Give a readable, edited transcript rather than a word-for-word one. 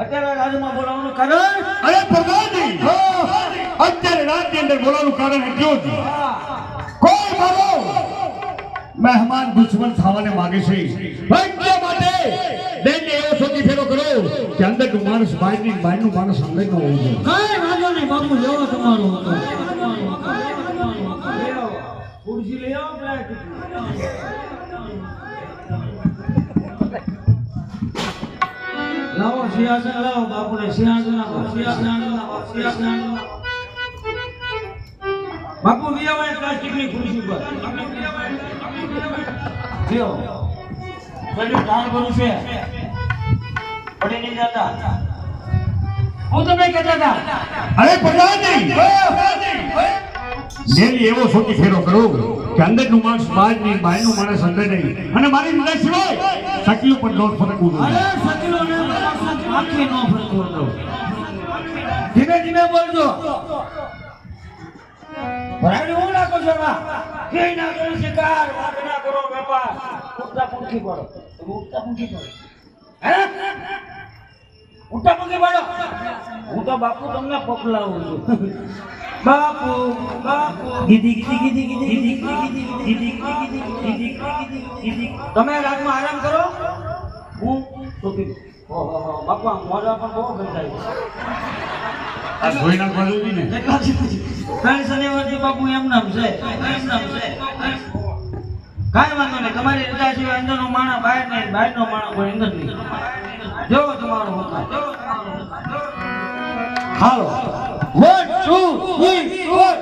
અત્યારે રાજમાં બોલાવવાનું કારણ અરે પ્રધાનજી અત્યારે રાજની અંદર બોલાવવાનું કારણ એટલું જ કોઈ મારો મહેમાન દુશ્મન થવાને માંગે છે એટલા માટે દેને એવો સોચી ફેરો કરો કે અંદરનું માણસ બહારનું માણસ અંદર ન હોવું જોઈએ. કઈ વાંધો નહીં બાપુ લેવો તમારો હતો ખુરશી લઈ આવો લાવો સિંહાસન લાવો બાપુને સિંહાસન આપો સિંહાસન બાપુ વિયાવાય પ્લાસ્ટિકની ખુરશી પર લ્યો પેલું ધાન કરું છે પડી નહીં જતા હું તમને કહેતા હતા અરે પ્રધાનજી દેને એવો સોચી ફેરો કરો કે અંદરનું માણસ બહારનું માણસ અંદર નહીં અને મારી મદદ સિવાય સકીઓ પર દોડ ફરકવું અરે જોઈએ. સકીલોને આખી નો ફરકવો દો ધીમે ધીમે બોલજો ભરાડી હું નાખો છો ના કે ના કરો શિકાર વાત ના કરો વેપાર ઉઠતા પૂંખી પડો હે ઉઠતા પૂંખી પડો હું તો બાપુ તમને પકલાવું છું બાપુ ગીધી તમે રાતમાં આરામ કરો હું બાપુ મોઢા પણ બહુ ગંધાય આ ધોઈ નાખવા જોઈએ ને કાલ શનિવારથી બાપુ એમ નામ છે કાંઈ વાંધો નહીં તમારી રજા સિવાય અંદરનો માણસ બહાર નહીં બહારનો માણસ કોઈ અંદર નહીં જો તમારો હોતા હાલો 1 2 3 4